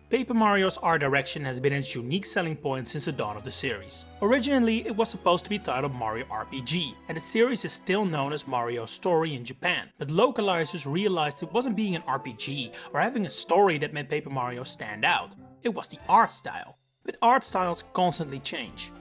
Paper Mario's art direction has been its unique selling point since the dawn of the series. Originally, it was supposed to be titled Mario RPG, and the series is still known as Mario's Story in Japan, but localizers realized it wasn't being an RPG or having a story that made Paper Mario stand out. It was the art style. But art styles constantly change.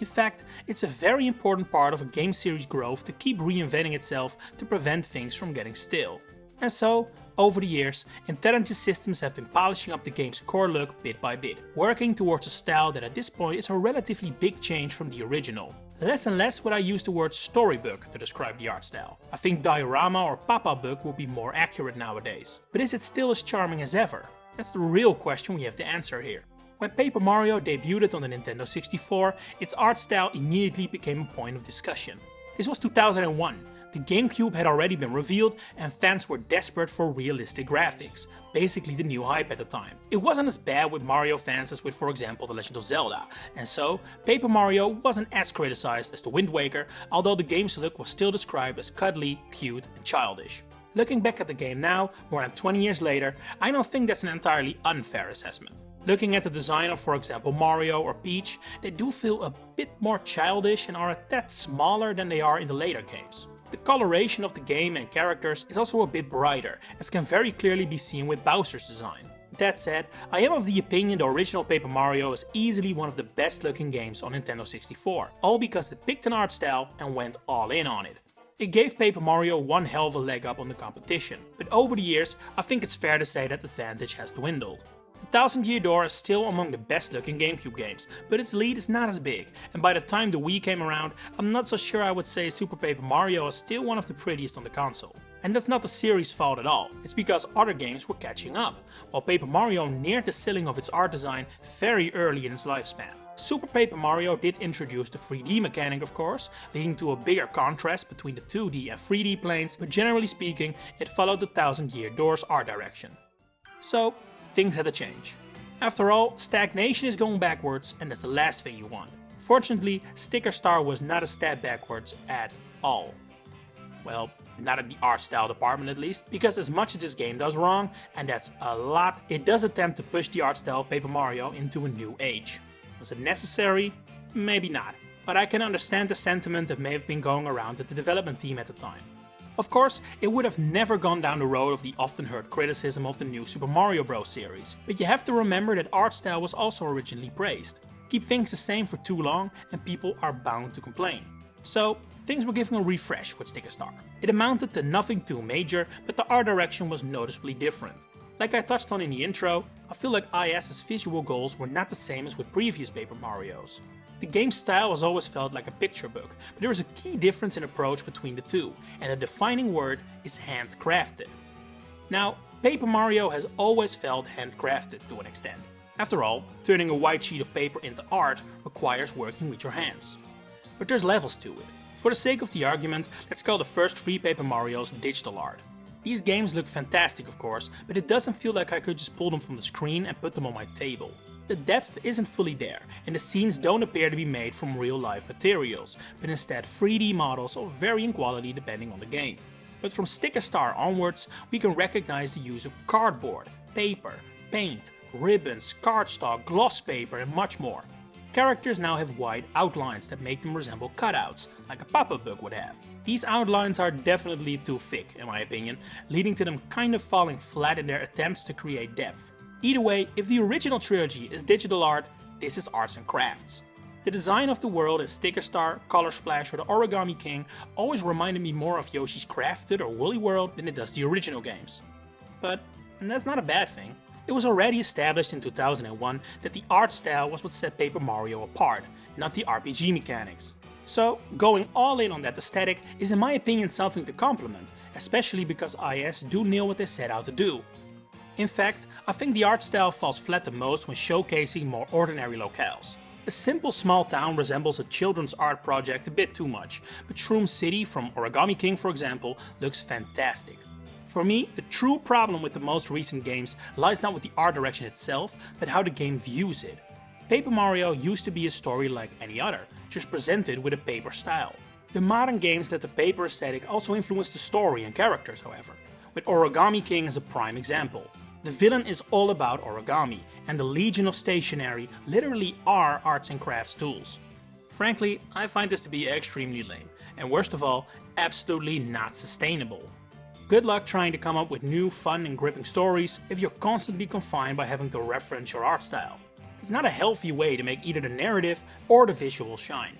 In fact, it's a very important part of a game series' growth to keep reinventing itself to prevent things from getting stale. And so, over the years, Intelligent Systems have been polishing up the game's core look bit by bit, working towards a style that at this point is a relatively big change from the original. Less and less would I use the word storybook to describe the art style. I think diorama or papa book would be more accurate nowadays. But is it still as charming as ever? That's the real question we have to answer here. When Paper Mario debuted on the Nintendo 64, its art style immediately became a point of discussion. This was 2001. The GameCube had already been revealed and fans were desperate for realistic graphics, basically the new hype at the time. It wasn't as bad with Mario fans as with, for example, The Legend of Zelda, and so Paper Mario wasn't as criticized as The Wind Waker, although the game's look was still described as cuddly, cute and childish. Looking back at the game now, more than 20 years later, I don't think that's an entirely unfair assessment. Looking at the design of, for example, Mario or Peach, they do feel a bit more childish and are a tad smaller than they are in the later games. The coloration of the game and characters is also a bit brighter, as can very clearly be seen with Bowser's design. That said, I am of the opinion the original Paper Mario is easily one of the best looking games on Nintendo 64, all because it picked an art style and went all in on it. It gave Paper Mario one hell of a leg up on the competition, but over the years I think it's fair to say that the advantage has dwindled. The Thousand Year Door is still among the best looking GameCube games, but its lead is not as big, and by the time the Wii came around, I'm not so sure I would say Super Paper Mario is still one of the prettiest on the console. And that's not the series' fault at all, it's because other games were catching up, while Paper Mario neared the ceiling of its art design very early in its lifespan. Super Paper Mario did introduce the 3D mechanic of course, leading to a bigger contrast between the 2D and 3D planes, but generally speaking, it followed the Thousand Year Door's art direction. So, things had to change. After all, stagnation is going backwards and that's the last thing you want. Fortunately, Sticker Star was not a step backwards at all. Well, not in the art style department at least, because as much as this game does wrong, and that's a lot, it does attempt to push the art style of Paper Mario into a new age. Was it necessary? Maybe not, but I can understand the sentiment that may have been going around at the development team at the time. Of course, it would have never gone down the road of the often heard criticism of the new Super Mario Bros. Series, but you have to remember that art style was also originally praised. Keep things the same for too long and people are bound to complain. So, things were given a refresh with Sticker Star. It amounted to nothing too major, but the art direction was noticeably different. Like I touched on in the intro, I feel like IS's visual goals were not the same as with previous Paper Marios. The game's style has always felt like a picture book, but there is a key difference in approach between the two, and the defining word is handcrafted. Now, Paper Mario has always felt handcrafted to an extent. After all, turning a white sheet of paper into art requires working with your hands. But there's levels to it. For the sake of the argument, let's call the first 3 Paper Marios digital art. These games look fantastic of course, but it doesn't feel like I could just pull them from the screen and put them on my table. The depth isn't fully there, and the scenes don't appear to be made from real life materials, but instead 3D models of varying quality depending on the game. But from Sticker Star onwards, we can recognize the use of cardboard, paper, paint, ribbons, cardstock, gloss paper and much more. Characters now have wide outlines that make them resemble cutouts, like a pop-up book would have. These outlines are definitely too thick, in my opinion, leading to them kind of falling flat in their attempts to create depth. Either way, if the original trilogy is digital art, this is arts and crafts. The design of the world in Sticker Star, Color Splash or the Origami King always reminded me more of Yoshi's Crafted or Woolly World than it does the original games. But that's not a bad thing. It was already established in 2001 that the art style was what set Paper Mario apart, not the RPG mechanics. So, going all in on that aesthetic is in my opinion something to compliment, especially because IS do nail what they set out to do. In fact, I think the art style falls flat the most when showcasing more ordinary locales. A simple small town resembles a children's art project a bit too much, but Shroom City from Origami King for example looks fantastic. For me, the true problem with the most recent games lies not with the art direction itself, but how the game views it. Paper Mario used to be a story like any other, just presented with a paper style. The modern games let the paper aesthetic also influence the story and characters however, with Origami King as a prime example. The villain is all about origami, and the Legion of Stationery literally are arts and crafts tools. Frankly, I find this to be extremely lame, and worst of all, absolutely not sustainable. Good luck trying to come up with new, fun and gripping stories if you're constantly confined by having to reference your art style. It's not a healthy way to make either the narrative or the visual shine.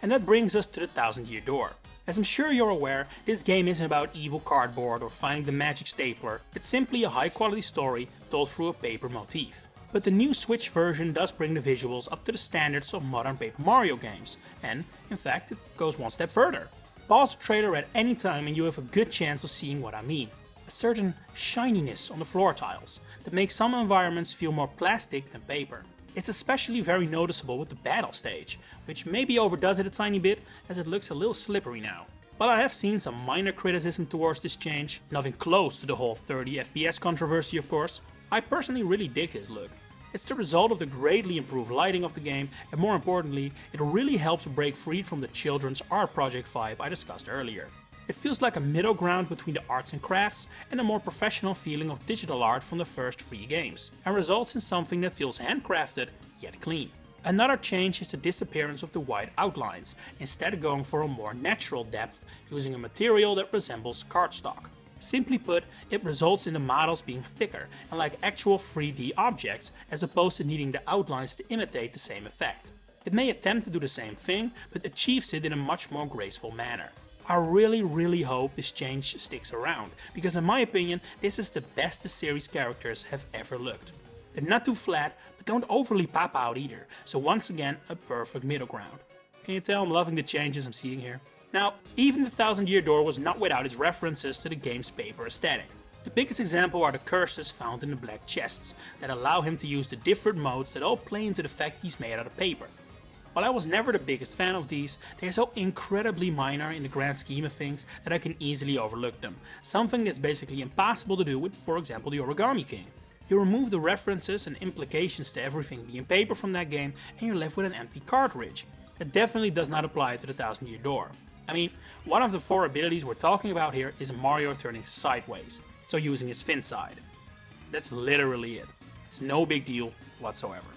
And that brings us to the 1000-Year Door. As I'm sure you're aware, this game isn't about evil cardboard or finding the magic stapler, it's simply a high quality story told through a paper motif. But the new Switch version does bring the visuals up to the standards of modern Paper Mario games, and in fact it goes one step further. Pause the trailer at any time and you have a good chance of seeing what I mean. A certain shininess on the floor tiles that makes some environments feel more plastic than paper. It's especially very noticeable with the battle stage, which maybe overdoes it a tiny bit as it looks a little slippery now. While I have seen some minor criticism towards this change, nothing close to the whole 30 FPS controversy of course, I personally really dig this look. It's the result of the greatly improved lighting of the game, and more importantly, it really helps break free from the children's art project vibe I discussed earlier. It feels like a middle ground between the arts and crafts and a more professional feeling of digital art from the first 3 games, and results in something that feels handcrafted yet clean. Another change is the disappearance of the white outlines, instead going for a more natural depth using a material that resembles cardstock. Simply put, it results in the models being thicker and like actual 3D objects as opposed to needing the outlines to imitate the same effect. It may attempt to do the same thing, but achieves it in a much more graceful manner. I really hope this change sticks around, because in my opinion this is the best the series characters have ever looked. They're not too flat, but don't overly pop out either, so once again a perfect middle ground. Can you tell I'm loving the changes I'm seeing here? Now, even the 1000-Year Door was not without its references to the game's paper aesthetic. The biggest example are the curses found in the black chests, that allow him to use the different modes that all play into the fact he's made out of paper. While I was never the biggest fan of these, they are so incredibly minor in the grand scheme of things that I can easily overlook them, something that's basically impossible to do with, for example, the Origami King. You remove the references and implications to everything being paper from that game and you're left with an empty cartridge. That definitely does not apply to the 1000-Year Door. I mean, one of the 4 abilities we're talking about here is Mario turning sideways, so using his fin side. That's literally it. It's no big deal whatsoever.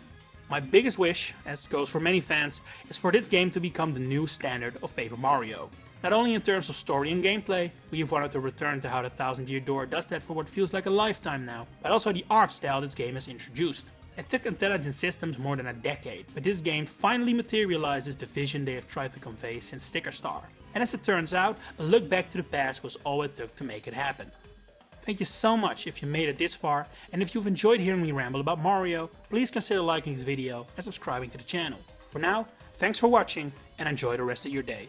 My biggest wish, as goes for many fans, is for this game to become the new standard of Paper Mario. Not only in terms of story and gameplay, we've wanted to return to how the 1000-Year Door does that for what feels like a lifetime now, but also the art style this game has introduced. It took Intelligent Systems more than a decade, but this game finally materializes the vision they have tried to convey since Sticker Star. And as it turns out, a look back to the past was all it took to make it happen. Thank you so much if you made it this far, and if you've enjoyed hearing me ramble about Mario, please consider liking this video and subscribing to the channel. For now, thanks for watching and enjoy the rest of your day.